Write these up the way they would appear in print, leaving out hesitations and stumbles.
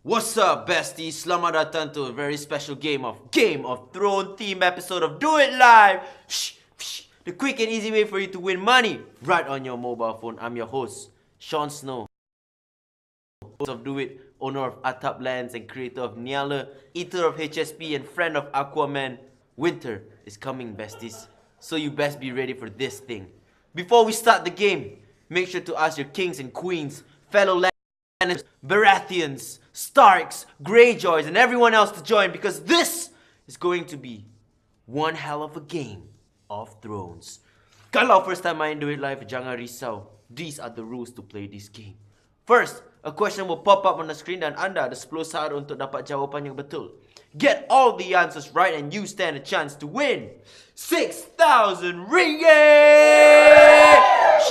What's up, besties? Selamat datang to a very special Game of Thrones theme episode of Do It Live. The quick and easy way for you to win money right on your mobile phone. I'm your host, Sean Snow, host of Dooit, owner of Atap Lands and creator of Nyala, eater of HSP and friend of Aquaman. Winter is coming, besties, so you best be ready for this thing. Before we start the game, make sure to ask your kings and queens, fellow Lannisters, Baratheons, Starks, Greyjoys, and everyone else to join, because this is going to be one hell of a game of Thrones. Kalau first time main Do It Live, jangan risau. These are the rules to play this game. First, a question will pop up on the screen dan anda ada 10 saat untuk dapat jawapan yang betul. Get all the answers right and you stand a chance to win 6,000 ringgit!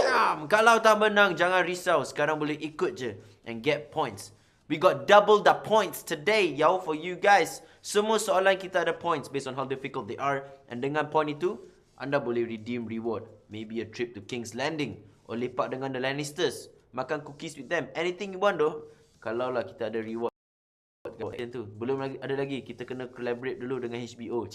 Syam! Kalau tak menang, jangan risau. Sekarang boleh ikut je and get points. We got double the points today, yo, for you guys. Semua soalan kita ada points based on how difficult they are. And dengan point itu, anda boleh redeem reward. Maybe a trip to King's Landing. Or lepak dengan the Lannisters. Makan cookies with them. Anything you want though. Kalau lah kita ada reward. Tu. Belum lagi, ada lagi. Kita kena collaborate dulu dengan HBO.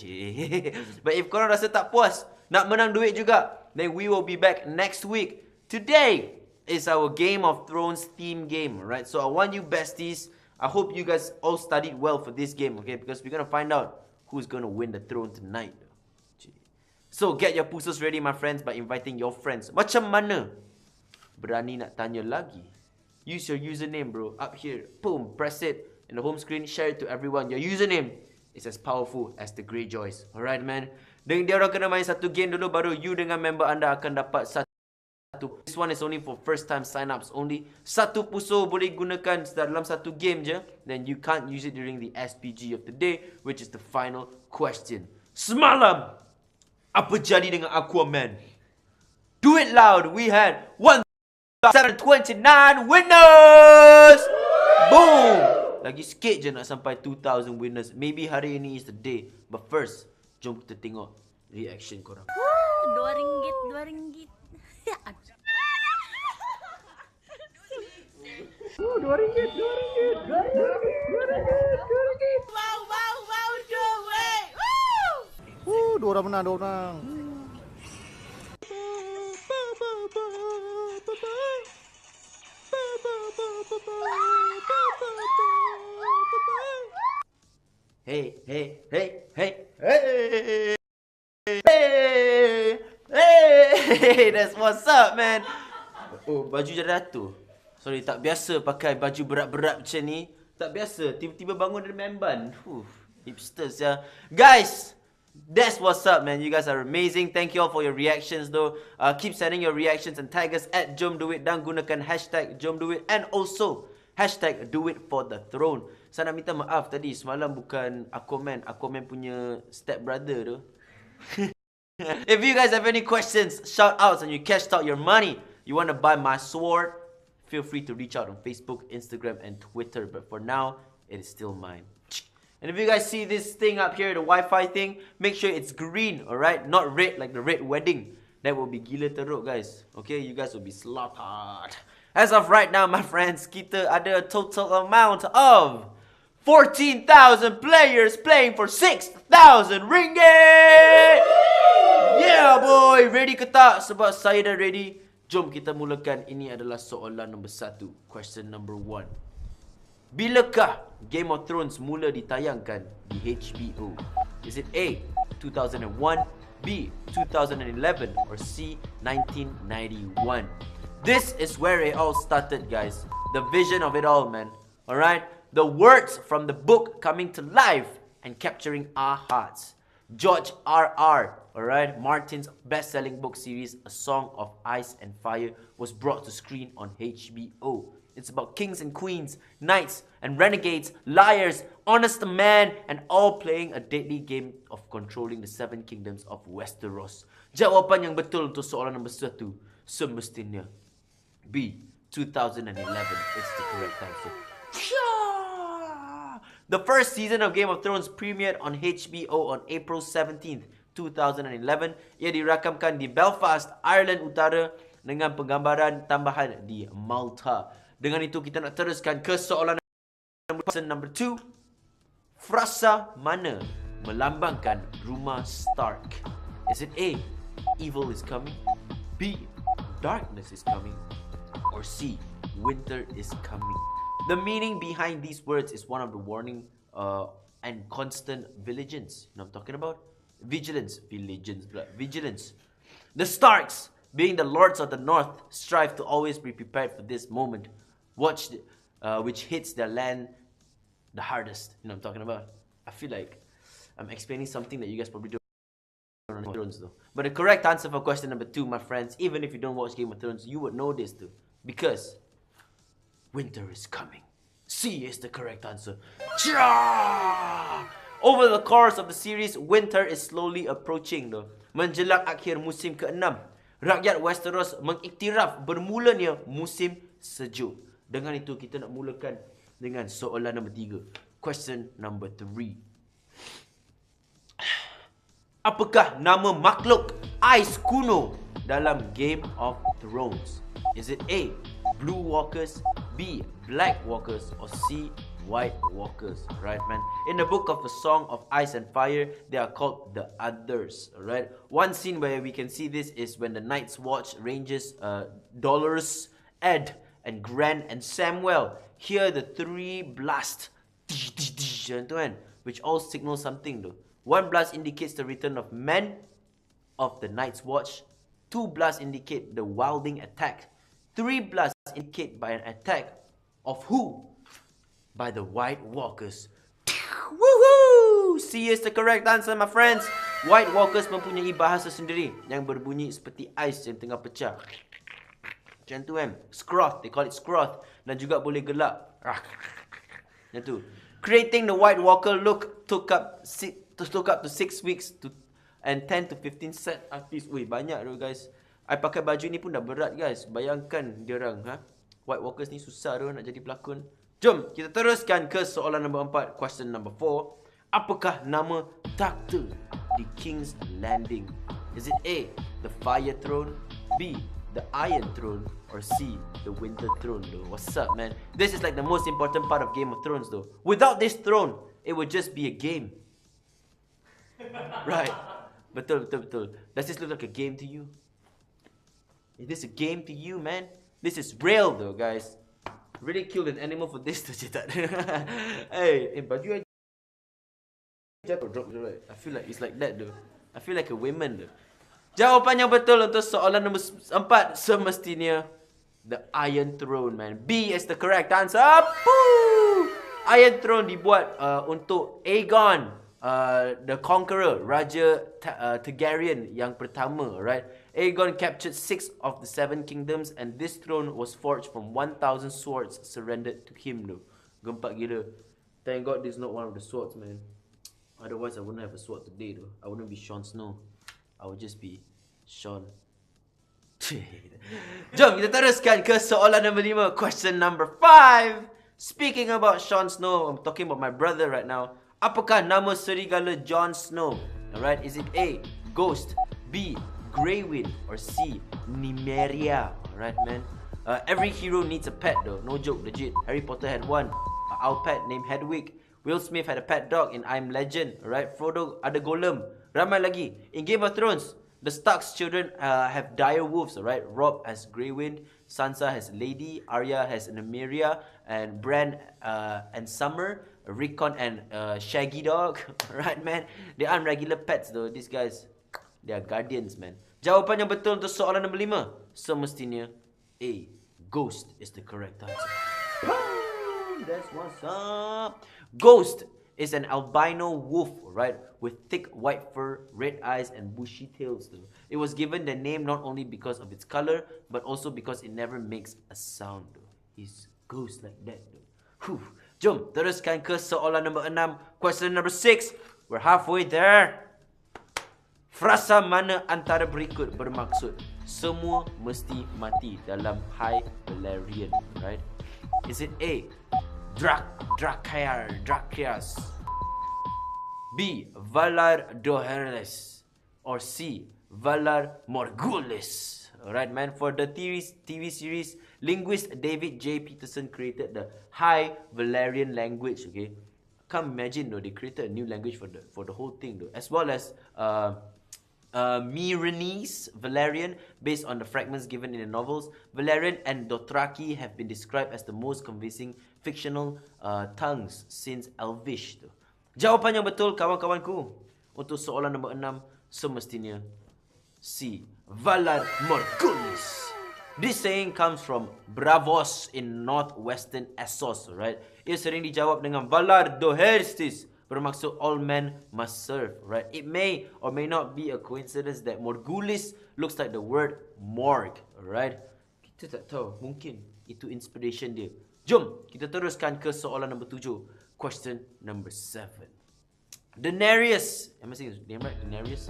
But if korang rasa tak puas, nak menang duit juga, then we will be back next week. Today is our Game of Thrones theme game, right? So I want you besties, I hope you guys all studied well for this game, okay? Because we're gonna find out who's gonna win the throne tonight. So get your pusos ready, my friends, by inviting your friends. Macam mana? Berani nak tanya lagi? Use your username, bro. Up here. Boom. Press it. In the home screen, share it to everyone. Your username is as powerful as the Greyjoys. Alright, man? Dan dia orang kena main satu game dulu, baru you dengan member anda akan dapat satu. This one is only for first time sign-ups only. Satu puso boleh gunakan dalam satu game je. Then you can't use it during the SPG of the day, which is the final question. Semalam, apa jadi dengan Aquaman? Do it loud. We had 1,729 winners! Boom! Lagi sikit je nak sampai 2,000 winners. Maybe hari ini is the day. But first, jom kita tengok reaction korang. RM2, RM2. RM2. Wow, Dooit. Dua orang menang, dua orang. Hey, hey, hey, hey, hey, hey, hey, that's what's up, man. Oh, baju jadi ratu. Sorry, tak biasa pakai baju berat-berat macam ni. Tak biasa, tiba-tiba bangun dari memban. Hipsters ya. Guys, that's what's up, man. You guys are amazing. Thank you all for your reactions though. Keep sending your reactions and tag us at @jomduit dan gunakan hashtag #jomduit and also hashtag #doitforthethrone. Saya nak minta maaf tadi, semalam bukan Aquaman punya step brother tu. If you guys have any questions, shout outs, and you cashed out your money, you want to buy my sword, feel free to reach out on Facebook, Instagram, and Twitter. But for now, it is still mine. And if you guys see this thing up here, the Wi-Fi thing, make sure it's green, alright? Not red like the red wedding. That will be gila teruk, guys. Okay, you guys will be slaughtered. As of right now, my friends, kita ada a total amount of 14,000 players playing for 6,000 ringgit! Yeah, boy! Ready ke tak? Sebab saya dah ready. Jom kita mulakan. Ini adalah soalan nombor 1. Question number 1. Bilakah Game of Thrones mula ditayangkan di HBO? Is it A, 2001, B, 2011, or C, 1991? This is where it all started, guys. The vision of it all, man. Alright? The words from the book coming to life and capturing our hearts. George R.R., alright, Martin's best-selling book series, A Song of Ice and Fire, was brought to screen on HBO. It's about kings and queens, knights and renegades, liars, honest men, and all playing a deadly game of controlling the 7 kingdoms of Westeros. Jawapan yang betul untuk soalan nombor 1 semestinya B, 2011. It's the correct answer. The first season of Game of Thrones premiered on HBO on April 17th, 2011. Ia dirakamkan di Belfast, Ireland Utara dengan penggambaran tambahan di Malta. Dengan itu kita nak teruskan ke soalan Question number 2. Frasa mana melambangkan rumah Stark? Is it A, evil is coming, B, darkness is coming, or C, winter is coming? The meaning behind these words is one of the warning and constant vigilance. You know what I'm talking about? Vigilance. Vigilance. The Starks, being the lords of the north, strive to always be prepared for this moment, which hits their land the hardest. You know what I'm talking about? I feel like I'm explaining something that you guys probably don't know on Game of Thrones though. But the correct answer for question number 2, my friends, even if you don't watch Game of Thrones, you would know this too. Because winter is coming. C is the correct answer. Over the course of the series, winter is slowly approaching though. Menjelang akhir musim ke-6, rakyat Westeros mengiktiraf bermulanya musim sejuk. Dengan itu kita nak mulakan dengan soalan nombor 3. Question number 3. Apakah nama makhluk ais kuno dalam Game of Thrones? Is it A, Blue Walkers, B, Black Walkers, or C, White Walkers? Right, man. In the book of the Song of Ice and Fire, they are called the Others. Alright. One scene where we can see this is when the Night's Watch Rangers, Dolores, Ed, and Gran and Samwell hear the 3 blasts, which all signal something though. 1 blast indicates the return of men of the Night's Watch. 2 blasts indicate the wilding attack. 3 blasts indicate by an attack of who? By the White Walkers. Woohoo! C is the correct answer, my friends. White Walkers mempunyai bahasa sendiri yang berbunyi seperti ais yang tengah pecah. Macam tu kan. Scroth, they call it scroth. Dan juga boleh gelak. Macam tu. Creating the White Walker look took up to 6 weeks and 10 to 15 set artists. Wih, banyak tu guys. I pakai baju ni pun dah berat guys. Bayangkan diorang, White Walkers ni susah tu nak jadi pelakon. Jom, kita teruskan ke soalan nombor 4. Question number 4. Apakah nama takhta di King's Landing? Is it A, the Fire Throne, B, the Iron Throne, or C, the Winter Throne though? What's up, man? This is like the most important part of Game of Thrones though. Without this throne, it would just be a game. Right. Betul. Does this look like a game to you? Is this a game to you, man? This is real though, guys. Really killed an animal for this to tak. Hey, baju jatuh drop right. I feel like it's like that though. I feel like a woman though. Jawapan yang betul untuk soalan nombor 4 semestinya the Iron Throne, man. B is the correct answer. Poo! Iron Throne dibuat untuk Aegon, the Conqueror, Raja Targaryen yang pertama, right? Aegon captured 6 of the 7 kingdoms and this throne was forged from 1,000 swords surrendered to him though. Gempak gila. Thank God this is not one of the swords, man. Otherwise I wouldn't have a sword today though. I wouldn't be Jon Snow. I would just be Sean. Jom kita teruskan ke soalan nombor 5. Question number 5. Speaking about Jon Snow, I'm talking about my brother right now. Apakah nama serigala Jon Snow? Alright, is it A, Ghost, B, Grey Wind, or C, Nymeria? Alright, man. Every hero needs a pet though. No joke, legit. Harry Potter had one, our pet named Hedwig. Will Smith had a pet dog in I'm Legend. Alright, Frodo ada golem. Ramai lagi. In Game of Thrones, the Stark's children have dire wolves, alright? Robb has Grey Wind, Sansa has Lady, Arya has Nymeria, and Bran and Summer, Rickon and Shaggy Dog. Right, man? They aren't regular pets though. These guys, they are guardians, man. Jawapan yang betul untuk soalan nombor 5 semestinya A, Ghost is the correct answer. That's what's up. Ghost is an albino wolf, right? With thick white fur, red eyes, and bushy tails though. It was given the name not only because of its color, but also because it never makes a sound though. It's ghost like that though. Whew. Jom, teruskan ke soalan nombor 6. Question number 6. We're halfway there. Frasa mana antara berikut bermaksud semua mesti mati dalam High Valyrian, right? Is it A, Dracarys, B, Valar Dohaeris, or C, Valar Morghulis? Alright, man. For the TV series, Linguist David J. Peterson created the High Valerian language, okay? Can't imagine though, they created a new language for the whole thing though. As well as Myronese Valerian, based on the fragments given in the novels. Valerian and Dothraki have been described as the most convincing fictional tongues since Elvish tu. Jawapan yang betul kawan-kawanku untuk soalan nombor 6 semestinya C. Valar Morghulis. This saying comes from Bravos in northwestern Essos, right? Ia sering dijawab dengan Valar Doherstis, bermaksud all men must serve, right? It may or may not be a coincidence that Morghulis looks like the word morgue, right? Kita tak tahu, mungkin itu inspiration dia. Jom, kita teruskan ke soalan nombor 7. Question number 7. Daenerys, am I saying his name right? Daenerys?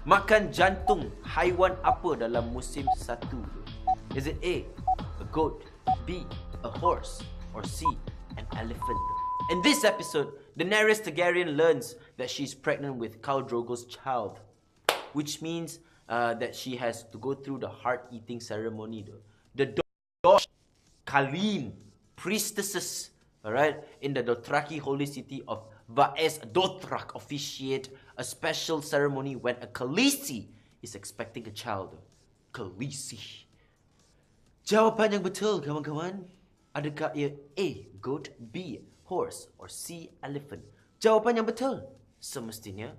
Makan jantung haiwan apa dalam musim 1? Is it A, a goat, B, a horse, or C, an elephant? In this episode, Daenerys Targaryen learns that she's pregnant with Khal Drogo's child, which means that she has to go through the heart-eating ceremony. The Dosh Khaleen priestesses, alright, in the Dothraki holy city of Vaes Dothrak officiate a special ceremony when a Khaleesi is expecting a child. Khaleesi. Jawapan yang betul, kawan-kawan. Adakah ia A, goat, B, horse, or C, elephant? Jawapan yang betul semestinya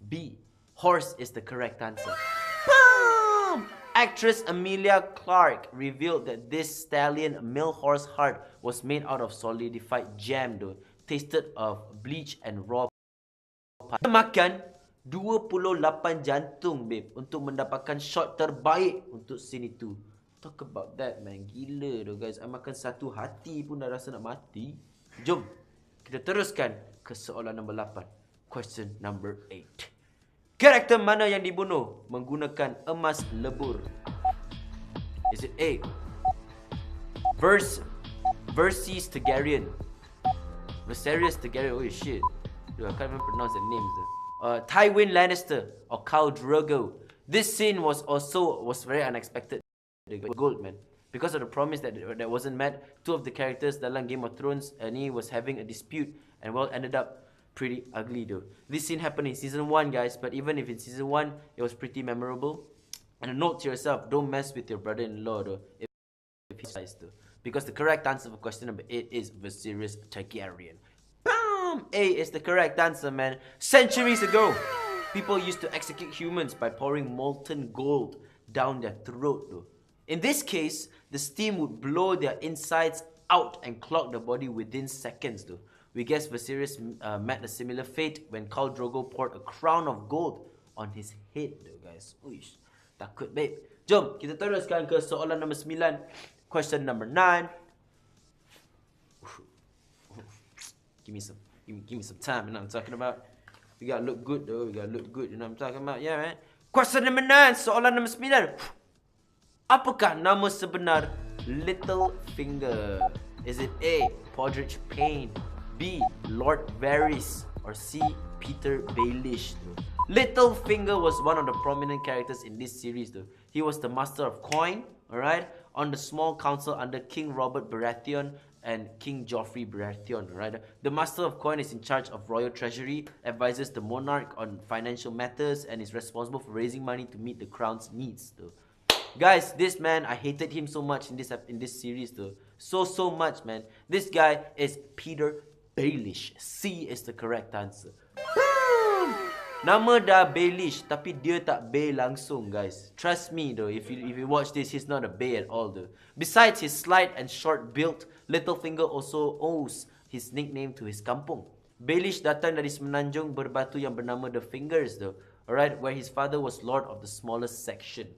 B, horse is the correct answer. Boom! Actress Emilia Clarke revealed that this stallion male horse heart was made out of solidified jam, tasted of bleach and raw. Makan 28 jantung, babe, untuk mendapatkan shot terbaik untuk scene itu. Talk about that, man. Gila tu, guys. I makan satu hati pun dah rasa nak mati. Jom, kita teruskan ke soalan nombor 8. Question number 8. Karakter mana yang dibunuh menggunakan emas lebur? Is it A, Viserys Targaryen? Viserys Targaryen, oh shit. Dude, I can't even pronounce the names though. Tywin Lannister or Khal Drogo? This scene was very unexpected. Gold, man. Because of the promise that wasn't met, two of the characters dalam Game of Thrones and he was having a dispute and well ended up pretty ugly though. This scene happened in season 1, guys, but even if in season 1 it was pretty memorable. And a note to yourself, don't mess with your brother-in-law though, if he dies though. Because the correct answer for question number 8 is Viserys Targaryen. Boom! A is the correct answer, man. Centuries ago, people used to execute humans by pouring molten gold down their throat though. In this case, the steam would blow their insides out and clog the body within seconds though. We guess Viserys met a similar fate when Khal Drogo poured a crown of gold on his head though, guys. Uish, takut, babe. Jom, kita teruskan ke soalan nombor 9. Question number 9. Give me some time, you know what I'm talking about? We gotta look good though, we gotta look good, you know what I'm talking about? Yeah, man. Question number 9, soalan nombor 9. Apakah nama sebenar Littlefinger? Is it A, Podrick Payne, B, Lord Varys, or C, Peter Baelish? Littlefinger was one of the prominent characters in this series though. He was the master of coin, alright, on the small council under King Robert Baratheon and King Joffrey Baratheon, right? The master of coin is in charge of royal treasury, advises the monarch on financial matters, and is responsible for raising money to meet the crown's needs though. Guys, this man, I hated him so much in this series though. So much, man. This guy is Peter Baelish. C is the correct answer. Boom! Nama dah Baelish, tapi dia tak Bay langsung, guys. Trust me though, if you watch this, he's not a Bay at all though. Besides his slight and short build, Littlefinger also owes his nickname to his kampung. Baelish datang dari semenanjung berbatu yang bernama The Fingers though. Alright, where his father was lord of the smallest section.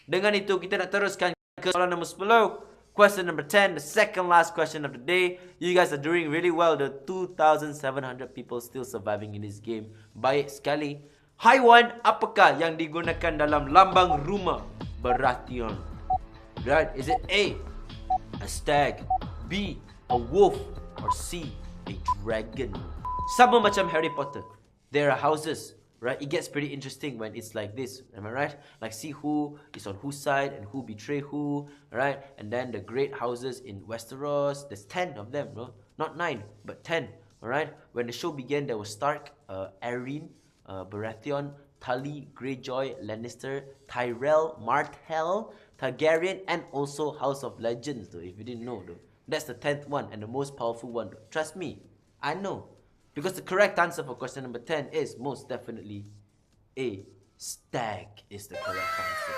Dengan itu, kita nak teruskan ke soalan nombor 10. Question number 10, the second last question of the day. You guys are doing really well. The 2,700 people still surviving in this game. Baik sekali. Haiwan apakah yang digunakan dalam lambang rumah Baratheon? Right, is it A, a stag, B, a wolf, or C, a dragon? Sama macam Harry Potter. There are houses, right? It gets pretty interesting when it's like this, am I right? Like see who is on whose side and who betray who, right? And then the great houses in Westeros, there's 10 of them, no? Not 9, but 10, alright? When the show began, there was Stark, Arryn, Baratheon, Tully, Greyjoy, Lannister, Tyrell, Martell, Targaryen, and also House of Legends, though, if you didn't know, though. That's the 10th one and the most powerful one, though. Trust me, I know. Because the correct answer for question number 10 is most definitely A. Stag is the correct answer.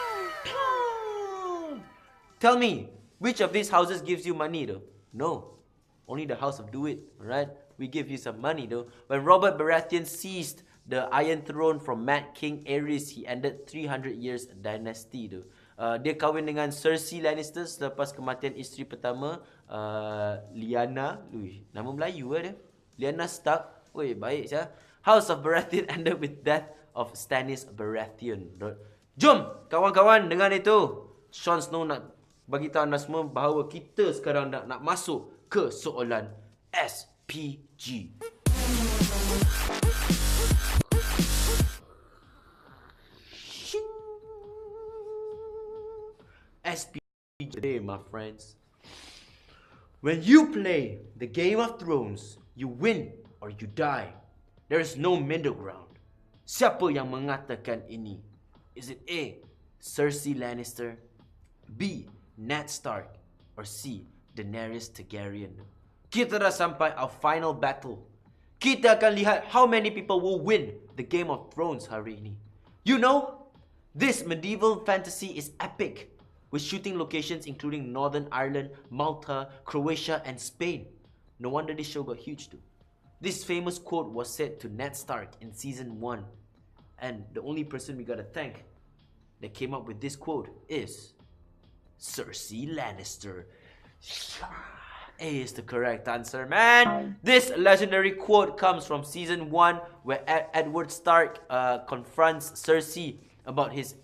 Tell me, which of these houses gives you money though? No, only the house of Dooit, alright? We give you some money though. When Robert Baratheon seized the Iron Throne from Mad King Aerys, he ended 300 years dynasty though. Dia kahwin dengan Cersei Lannister selepas kematian isteri pertama, Lyanna. Nama Melayu dia. Lyanna Stark. Woi, baik saya. House of Baratheon ended with death of Stannis Baratheon. Jom kawan-kawan dengan itu. Jon Snow nak bagi tahu anda semua bahawa kita sekarang nak masuk ke soalan SPG. SPG today, my friends. When you play the Game of Thrones, you win or you die. There is no middle ground. Siapa yang mengatakan ini? Is it A. Cersei Lannister, B. Ned Stark, or C. Daenerys Targaryen? Kita dah sampai our final battle. Kita akan lihat how many people will win the Game of Thrones hari ini. You know, this medieval fantasy is epic, with shooting locations including Northern Ireland, Malta, Croatia, and Spain. No wonder this show got huge too. This famous quote was said to Ned Stark in season 1. And the only person we gotta thank that came up with this quote is Cersei Lannister. A is the correct answer, man. This legendary quote comes from season 1, where Edward Stark confronts Cersei about his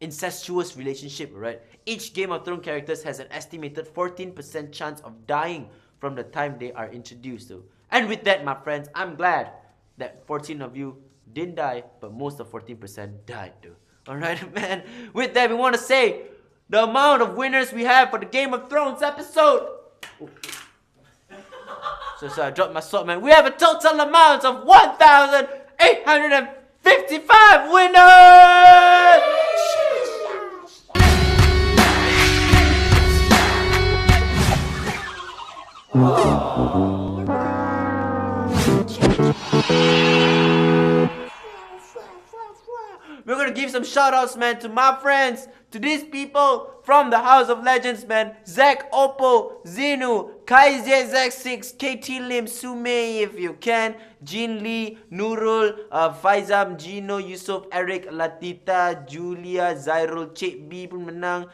incestuous relationship, right? Each Game of Thrones character has an estimated 14% chance of dying from the time they are introduced to. And with that, my friends, I'm glad that 14 of you didn't die, but most of 14% died though. Alright, man. With that, we want to say the amount of winners we have for the Game of Thrones episode. So I dropped my sword, man. We have a total amount of 1,855 winners! We're gonna give some shoutouts, man, to my friends, to these people from the House of Legends, man. Zach, Oppo, Zenu, KaiZX6, KT Lim, Sumei, if you can, Jin Lee, Nurul, Faizam, Gino, Yusuf, Eric, Latita, Julia, Zairul, Cik B pun menang.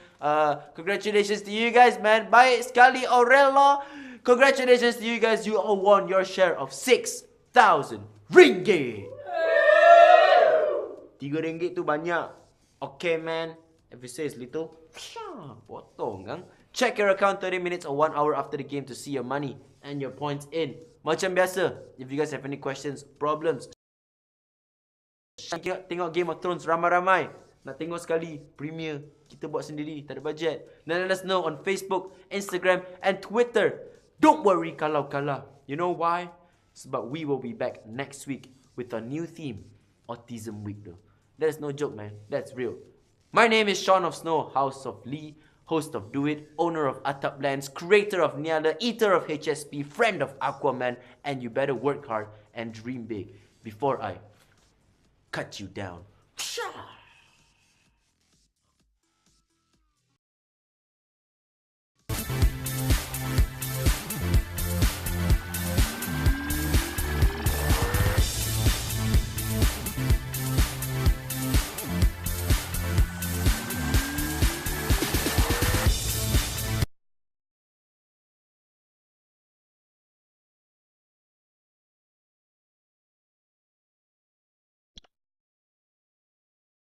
Congratulations to you guys, man. Baik sekali, Aurello. Congratulations to you guys. You all won your share of 6,000 ringgit. RM3 tu banyak. Okay, man. If you say it's little, potong kan. Check your account 30 minutes or 1 hour after the game to see your money and your points in. Macam biasa, if you guys have any questions, problems, tengok Game of Thrones ramai-ramai. Nak tengok sekali, premiere. Kita buat sendiri, tak ada budget. Then let us know on Facebook, Instagram, and Twitter. Don't worry kalau kalah. You know why? Sebab we will be back next week with a new theme, Autism Week though. That's no joke, man. That's real. My name is Sean of Snow, House of Lee, host of Dooit, owner of Atap Lands, creator of Niala, eater of HSP, friend of Aquaman, and you better work hard and dream big before I cut you down.